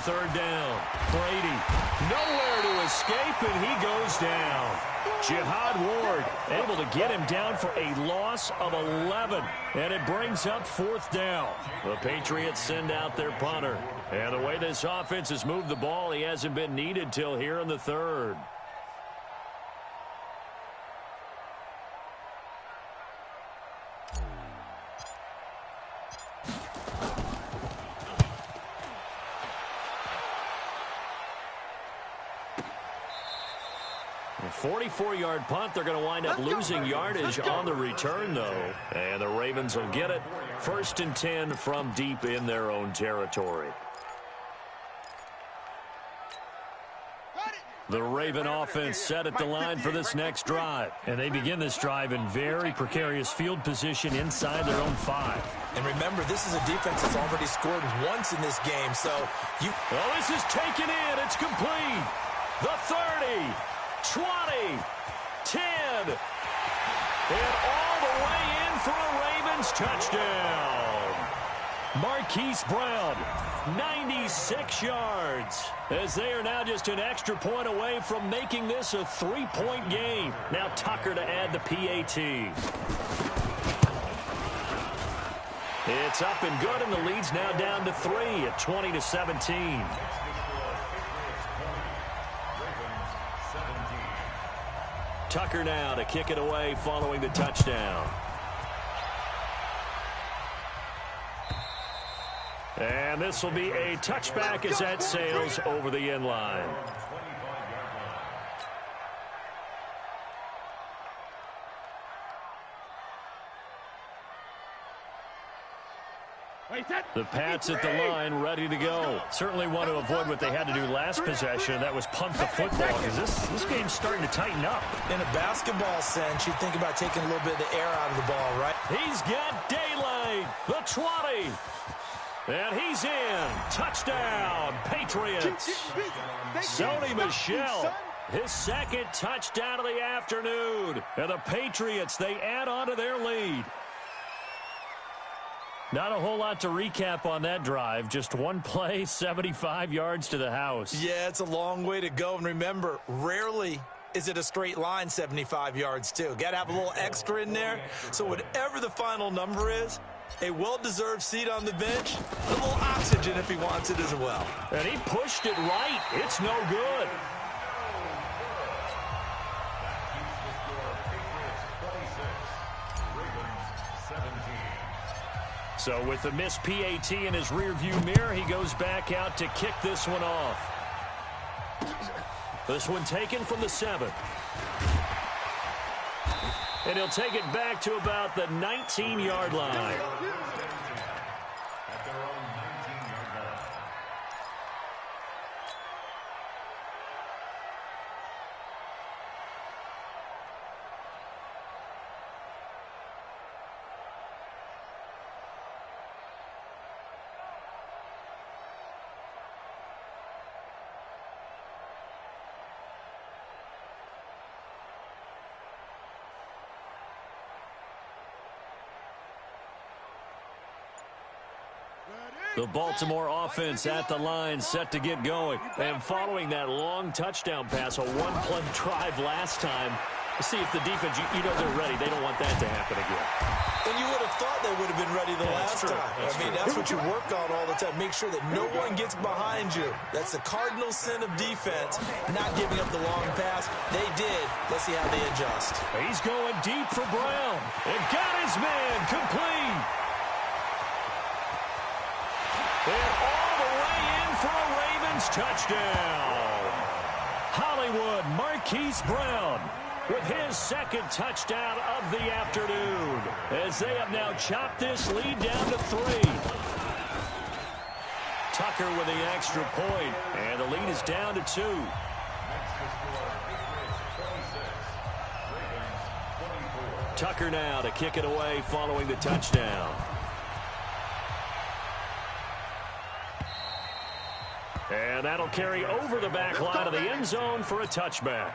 third down. Brady, nowhere to escape, and he goes down. Jihad Ward able to get him down for a loss of 11, and it brings up fourth down. The Patriots send out their punter, and the way this offense has moved the ball, he hasn't been needed till here in the third. A 44-yard punt. They're going to wind up losing yardage on the return, though. And the Ravens will get it. 1st and 10 from deep in their own territory. The Raven offense set at the line for this next drive. And they begin this drive in very precarious field position inside their own 5. And remember, this is a defense that's already scored once in this game. So you... Well, this is taken in. It's complete. The 30. 20, 10, and all the way in for a Ravens touchdown. Marquise Brown, 96 yards, as they are now just an extra point away from making this a 3-point game. Now Tucker to add the PAT. It's up and good, and the lead's now down to 3 at 20-17. Tucker now to kick it away following the touchdown. And this will be a touchback as that sails over the end line. The Pats at the line, ready to go. Certainly want to avoid what they had to do last possession. That was punt the football, because this game's starting to tighten up. In a basketball sense, you think about taking a little bit of the air out of the ball, right? He's got daylight. The 20. And he's in. Touchdown, Patriots. Sony Michel, his second touchdown of the afternoon. And the Patriots, they add on to their lead. Not a whole lot to recap on that drive. Just one play, 75 yards to the house. Yeah, it's a long way to go. And remember, rarely is it a straight line 75 yards, too. Got to have a little extra in there. So whatever the final number is, a well-deserved seat on the bench, a little oxygen if he wants it as well. And he pushed it right. It's no good. So with the missed PAT in his rearview mirror, he goes back out to kick this one off. This one taken from the 7. And he'll take it back to about the 19-yard line. The Baltimore offense at the line, set to get going. And following that long touchdown pass, a one-play drive last time, see if the defense, you know they're ready. They don't want that to happen again. And you would have thought they would have been ready the last time. That's what you work on all the time. Make sure that no one gets behind you. That's the cardinal sin of defense, not giving up the long pass. They did. Let's see how they adjust. He's going deep for Brown. And got his man complete. And all the way in for a Ravens touchdown. Hollywood Marquise Brown with his second touchdown of the afternoon, as they have now chopped this lead down to 3. Tucker with the extra point, and the lead is down to 2. Tucker now to kick it away following the touchdown. And that'll carry over the back line of the end zone for a touchback.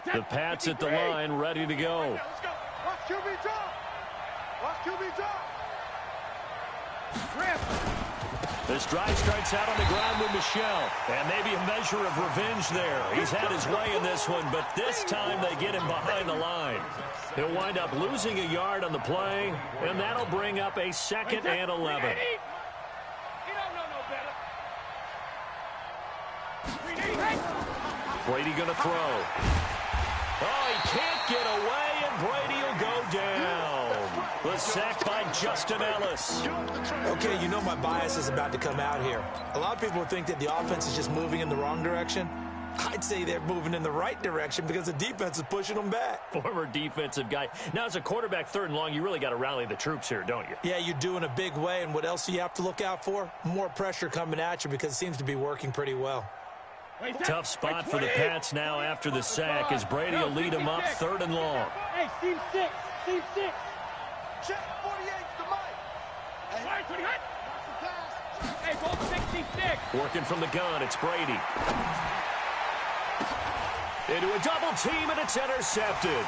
The Pats at the line, ready to go. Let's go. Watch QB drop. Watch QB drop. This drive starts out on the ground with Michel. And maybe a measure of revenge there. He's had his way in this one, but this time they get him behind the line. He'll wind up losing a yard on the play, and that'll bring up a 2nd and 11. Brady going to throw. Oh, he can't get away, and Brady will go down. The sack by Justin Ellis. Okay, you know my bias is about to come out here. A lot of people think that the offense is just moving in the wrong direction. I'd say they're moving in the right direction because the defense is pushing them back. Former defensive guy. Now, as a quarterback 3rd and long, you really got to rally the troops here, don't you? Yeah, you're doing a big way, and what else do you have to look out for? More pressure coming at you because it seems to be working pretty well. Tough spot for the Pats now after the sack as Brady will lead them up 3rd and long. Hey, Steve 6. Steve 6. Check 48 to Mike. Hey, ball 66. Working from the gun, it's Brady. Into a double team, and it's intercepted.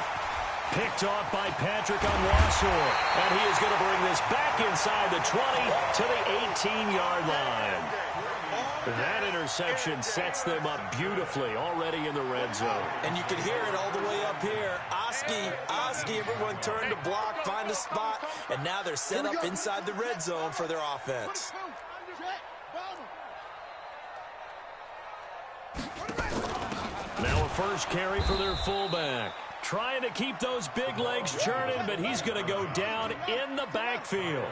Picked off by Patrick Onwuasor. And he is going to bring this back inside the 20 to the 18-yard line. That interception sets them up beautifully already in the red zone. And you can hear it all the way up here. Oski, everyone turned to block, find a spot, and now they're set up inside the red zone for their offense. Now a first carry for their fullback. Trying to keep those big legs churning, but he's going to go down in the backfield.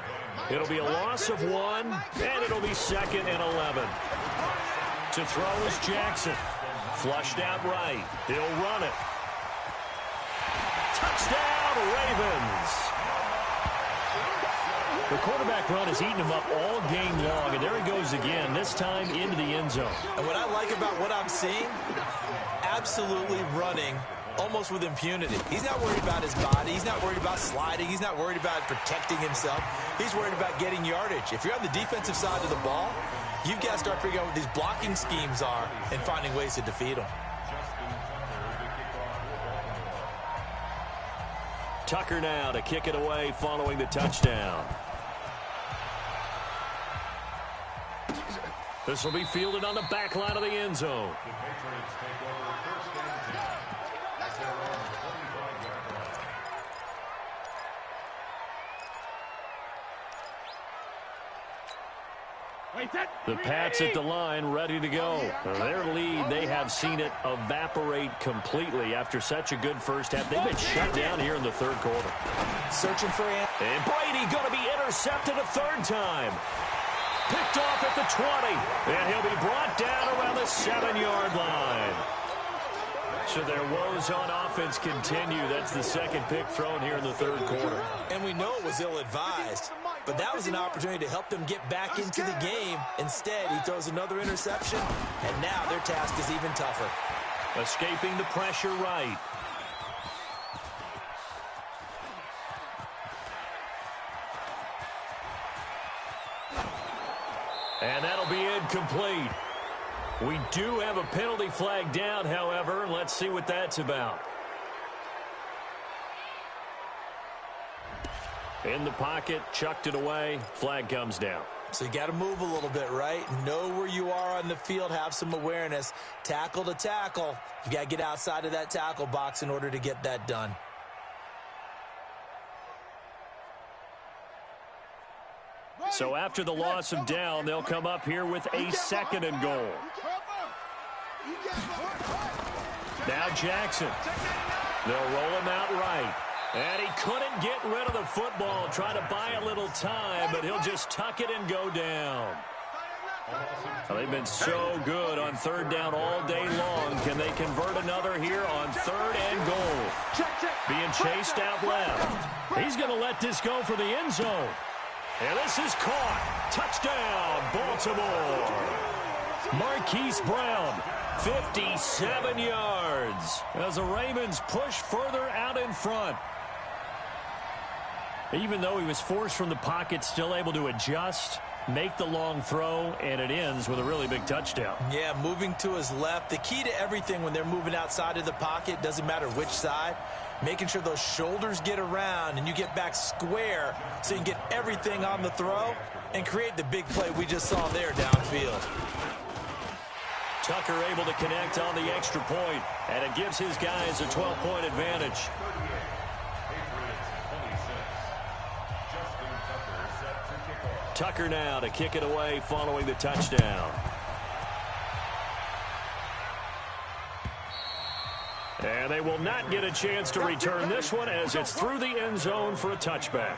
It'll be a loss of 1, and it'll be 2nd and 11. To throw is Jackson. Flushed out right. He'll run it. Touchdown, Ravens. The quarterback run has eaten him up all game long, and there he goes again, this time into the end zone. And what I like about what I'm seeing, absolutely running almost with impunity. He's not worried about his body. He's not worried about sliding. He's not worried about protecting himself. He's worried about getting yardage. If you're on the defensive side of the ball, you've got to start figuring out what these blocking schemes are and finding ways to defeat them. Tucker now to kick it away following the touchdown. This will be fielded on the back line of the end zone. The Pats at the line, ready to go. Their lead, they have seen it evaporate completely after such a good first half. They've been shut down here in the 3rd quarter. Searching for him. And Brady going to be intercepted a 3rd time. Picked off at the 20. And he'll be brought down around the 7-yard line. So their woes on offense continue. That's the 2nd pick thrown here in the 3rd quarter. And we know it was ill-advised. But that was an opportunity to help them get back into the game. Instead, he throws another interception, and now their task is even tougher. Escaping the pressure right. And that'll be incomplete. We do have a penalty flag down, however. Let's see what that's about. In the pocket, chucked it away, flag comes down. So you got to move a little bit, right? Know where you are on the field, have some awareness. Tackle to tackle. You got to get outside of that tackle box in order to get that done. So after the loss of down, they'll come up here with a 2nd and goal. Now Jackson. They'll roll him out right. And he couldn't get rid of the football, trying to buy a little time, but he'll just tuck it and go down. Well, they've been so good on 3rd down all day long. Can they convert another here on 3rd and goal? Being chased out left. He's going to let this go for the end zone. And this is caught. Touchdown, Baltimore. Marquise Brown, 57 yards as the Ravens push further out in front. Even though he was forced from the pocket, still able to adjust, make the long throw, and it ends with a really big touchdown. Yeah, moving to his left. The key to everything when they're moving outside of the pocket, doesn't matter which side, making sure those shoulders get around and you get back square so you can get everything on the throw and create the big play we just saw there downfield. Tucker able to connect on the extra point, and it gives his guys a 12-point advantage. Tucker now to kick it away following the touchdown. And they will not get a chance to return this one as it's through the end zone for a touchback.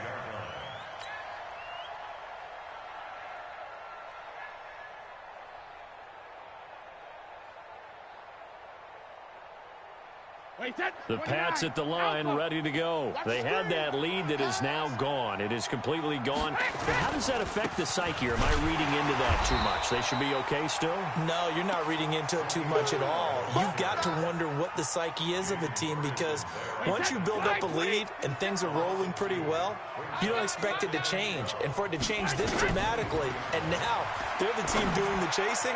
The Pats at the line, ready to go. They had that lead that is now gone. It is completely gone. But how does that affect the psyche? Or am I reading into that too much? They should be okay still? No, you're not reading into it too much at all. You've got to wonder what the psyche is of a team, because once you build up a lead and things are rolling pretty well, you don't expect it to change. And for it to change this dramatically, and now they're the team doing the chasing,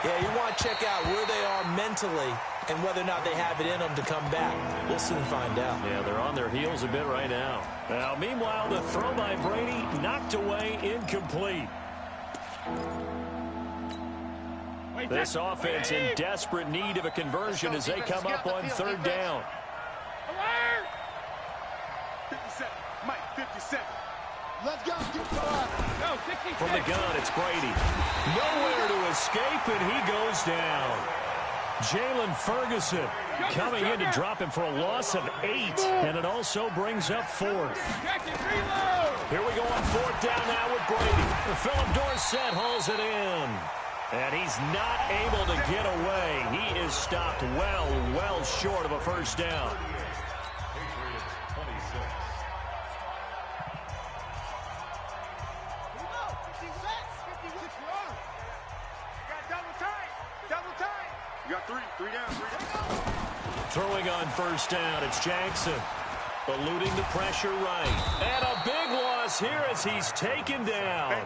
yeah, you want to check out where they are mentally and whether or not they have it in them to come back. We'll soon find out. Yeah, they're on their heels a bit right now. Now, meanwhile, the throw by Brady knocked away, incomplete. This offense in desperate need of a conversion as they come up on third down. 57. Mike, 57. Let's go. From the gun, it's Brady. Nowhere to escape, and he goes down. Jalen Ferguson coming in to drop him for a loss of 8, and it also brings up fourth. Here we go on fourth down now with Brady. Philip Dorsett hauls it in, and he's not able to get away. He is stopped well short of a first down. You got three down. Throwing on first down, it's Jackson. Eluding the pressure right. And a big loss here as he's taken down.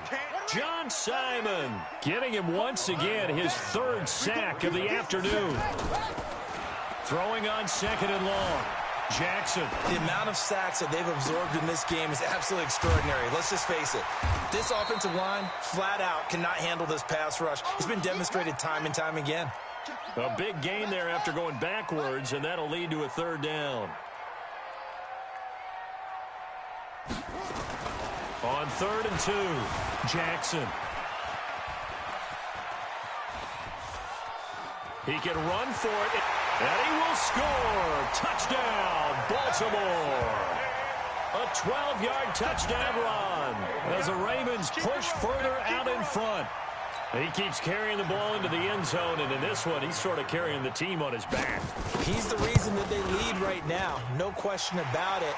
John Simon getting him once again his third sack of the afternoon. Throwing on second and long. Jackson. The amount of sacks that they've absorbed in this game is absolutely extraordinary. Let's just face it. This offensive line, flat out, cannot handle this pass rush. It's been demonstrated time and time again. A big gain there after going backwards, and that'll lead to a third down. On 3rd and 2, Jackson. He can run for it, and he will score. Touchdown, Baltimore. A 12-yard touchdown run as the Ravens push further out in front. He keeps carrying the ball into the end zone, and in this one, he's sort of carrying the team on his back. He's the reason that they lead right now, no question about it.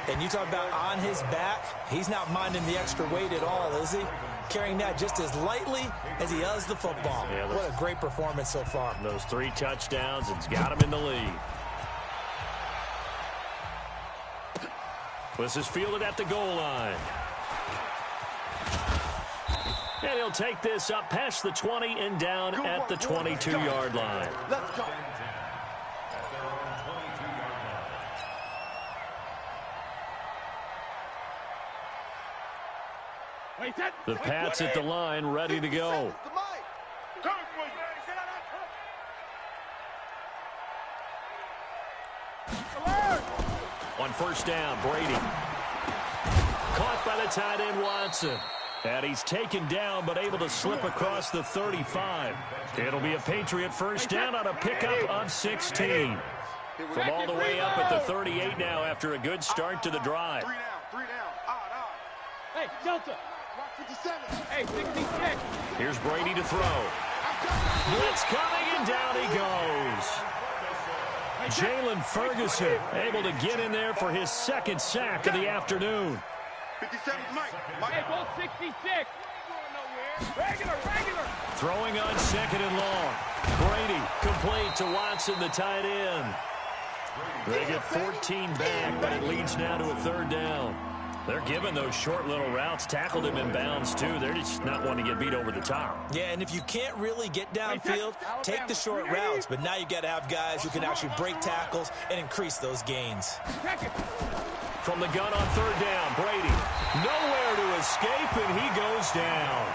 And you talk about on his back, he's not minding the extra weight at all, is he? Carrying that just as lightly as he does the football. Yeah, what a great performance so far. Those 3 touchdowns, it's got him in the lead. This is fielded at the goal line. And he'll take this up past the 20 and down at the 22-yard line. Let's go. The Pats at the line, ready to go. On first down, Brady. Caught by the tight end, Watson. And he's taken down, but able to slip across the 35. It'll be a Patriot first down on a pickup of 16. From all the way up at the 38 now after a good start to the drive. 3 down. Odd. Hey, Delta. 57. Hey, 66. Here's Brady to throw. Blitz coming, and down he goes. Jalen Ferguson able to get in there for his second sack of the afternoon. 57, Mike. Hey, both 66. Regular. Throwing on second and long. Brady complete to Watson, the tight end. They get 14 back, but it leads now to a third down. They're giving those short little routes, tackled him in bounds, too. They're just not wanting to get beat over the top. Yeah, and if you can't really get downfield, take the short routes. But now you got to have guys who can actually break tackles and increase those gains. From the gun on third down, Brady. Nowhere to escape, and he goes down.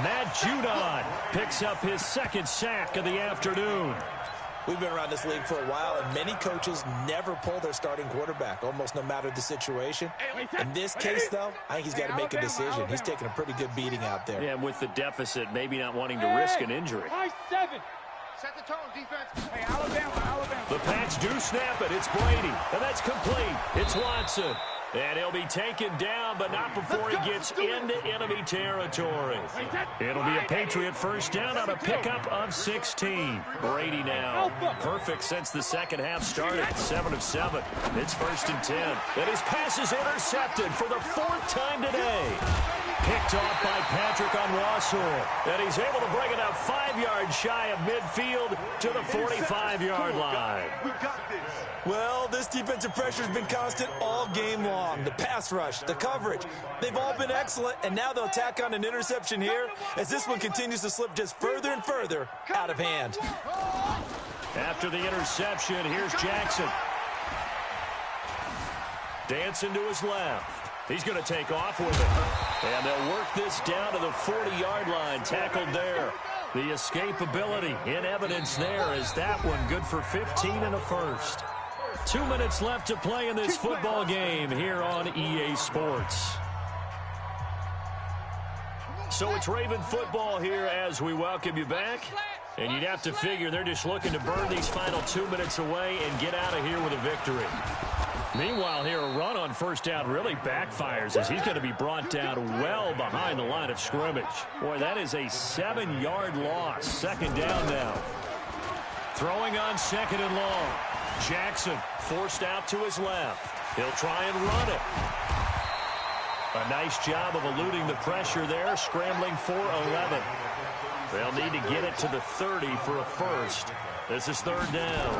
Matt Judon picks up his second sack of the afternoon. We've been around this league for a while, and many coaches never pull their starting quarterback, almost no matter the situation. In this case, though, I think he's got to make a decision. He's taking a pretty good beating out there. Yeah, with the deficit, maybe not wanting to risk an injury. Set the tone, defense. Hey, Alabama. The Pats do snap it. It's Brady, and that's complete. It's Watson. And he'll be taken down, but not before he gets into enemy territory. It'll be a Patriot first down on a pickup of 16. Brady now perfect since the second half started. 7 of 7. It's 1st and 10. And his pass is intercepted for the 4th time today. Picked off by Patrick on Wassel. And he's able to bring it up 5 yards shy of midfield to the 45-yard line. We got this. Well, this defensive pressure has been constant all game long. The pass rush, the coverage, they've all been excellent, and now they'll tack on an interception here as this one continues to slip just further and further out of hand. After the interception, here's Jackson. Dancing to his left. He's going to take off with it. And they'll work this down to the 40-yard line, tackled there. The escapability in evidence there is that one good for 15 and a first. 2 minutes left to play in this football game here on EA Sports. So it's Raven football here as we welcome you back. And you'd have to figure they're just looking to burn these final 2 minutes away and get out of here with a victory. Meanwhile, here a run on first down really backfires as he's going to be brought down well behind the line of scrimmage. Boy, that is a 7-yard loss. Second down now. Throwing on second and long. Jackson forced out to his left. He'll try and run it. A nice job of eluding the pressure there, scrambling for 11. They'll need to get it to the 30 for a first. This is third down.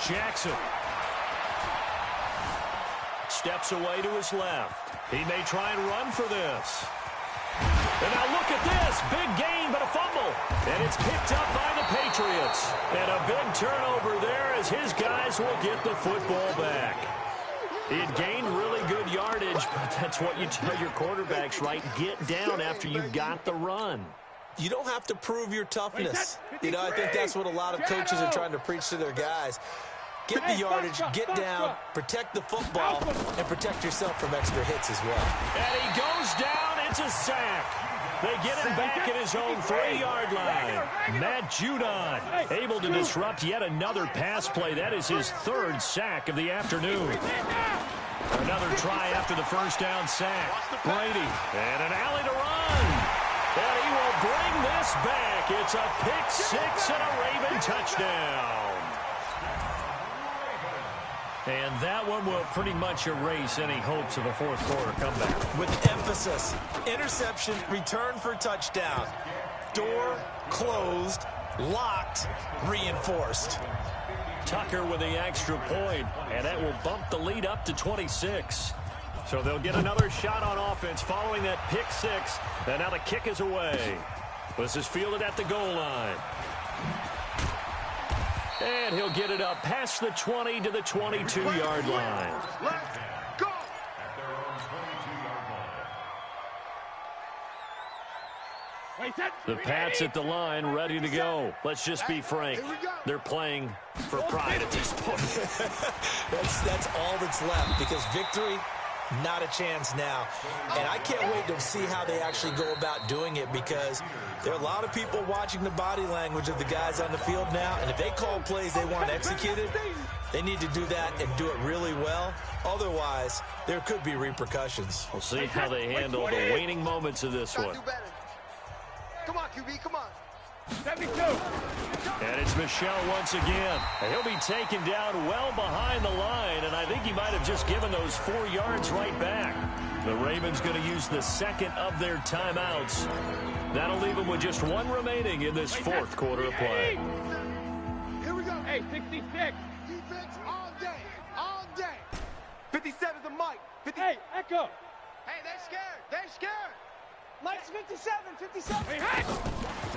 Jackson steps away to his left. He may try and run for this. And now look at this. Big gain, but a fumble. And it's picked up by the Patriots. And a big turnover there as his guys will get the football back. He had gained really good yardage, but that's what you tell your quarterbacks, right? Get down after you got the run. You don't have to prove your toughness. You know, I think that's what a lot of coaches are trying to preach to their guys. Get the yardage, get down, protect the football, and protect yourself from extra hits as well. And he goes down. It's a sack. They get him back at his own 3-yard line. Matt Judon able to disrupt yet another pass play. That is his 3rd sack of the afternoon. Another try after the first down sack. Brady and an alley to run. And he will bring this back. It's a pick 6 and a Raven touchdown. And that one will pretty much erase any hopes of a fourth quarter comeback. With emphasis, interception, return for touchdown. Door closed, locked, reinforced. Tucker with the extra point, and that will bump the lead up to 26. So they'll get another shot on offense following that pick 6. And now the kick is away. This is fielded at the goal line. And he'll get it up past the 20 to the 22-yard line. Let's go. The Pats at the line, ready to go. Let's just be frank. They're playing for pride at this point. That's all that's left, because victory, not a chance now. And I can't wait to see how they actually go about doing it, because there are a lot of people watching the body language of the guys on the field now, and if they call plays they want executed, they need to do that and do it really well. Otherwise, there could be repercussions. We'll see how they handle the waning moments of this one. Come on, QB, come on. 72. And it's Michelle once again. He'll be taken down well behind the line, and I think he might have just given those 4 yards right back. The Ravens going to use the second of their timeouts. That'll leave them with just 1 remaining in this fourth quarter of play. Here we go. Hey, 66. Defense all day, all day. 57 to Mike. Hey, Echo. Hey, they're scared. They're scared. Mike's 57. Hey, hey.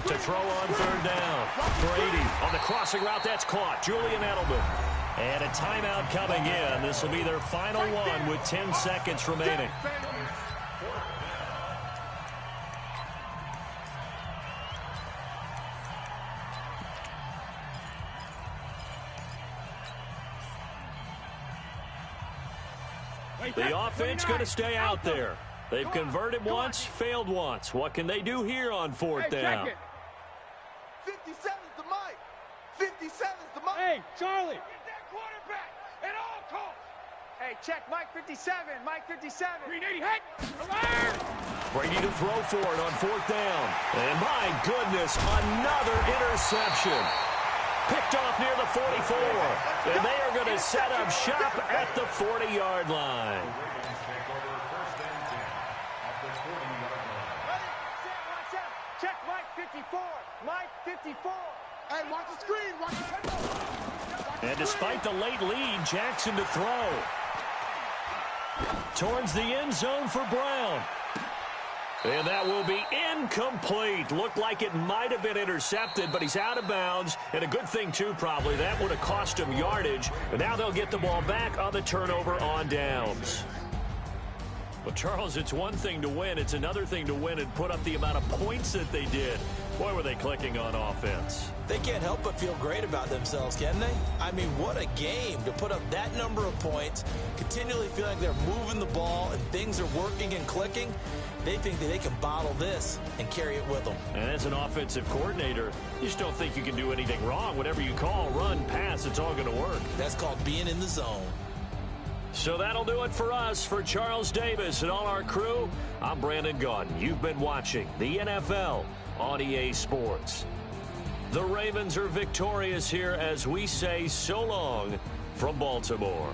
To throw on third down. Brady on the crossing route. That's caught. Julian Edelman. And a timeout coming in. This will be their final one with 10 seconds remaining. The offense going to stay out there. They've converted once, failed once. What can they do here on fourth down? 57's the Mike. 57's the Mike. Hey, Charlie. Get that quarterback at all costs. Hey, check Mike 57. Mike 57. 380, hey. Alert. Brady to throw for it on fourth down. And my goodness, another interception. Picked off near the 44. And they are going to set up shop at the 40-yard line. Check Mike 54. Mike 54. Hey, watch the screen. Watch the And despite the late lead, Jackson to throw. Towards the end zone for Brown. And that will be incomplete. Looked like it might have been intercepted, but he's out of bounds. And a good thing, too, probably. That would have cost him yardage. And now they'll get the ball back on the turnover on downs. Well, Charles, it's one thing to win. It's another thing to win and put up the amount of points that they did. Boy, were they clicking on offense. They can't help but feel great about themselves, can they? I mean, what a game to put up that number of points, continually feel like they're moving the ball and things are working and clicking. They think that they can bottle this and carry it with them. And as an offensive coordinator, you just don't think you can do anything wrong. Whatever you call, run, pass, it's all going to work. That's called being in the zone. So that'll do it for us. For Charles Davis and all our crew, I'm Brandon Gaudin. You've been watching the NFL on EA Sports. The Ravens are victorious here as we say so long from Baltimore.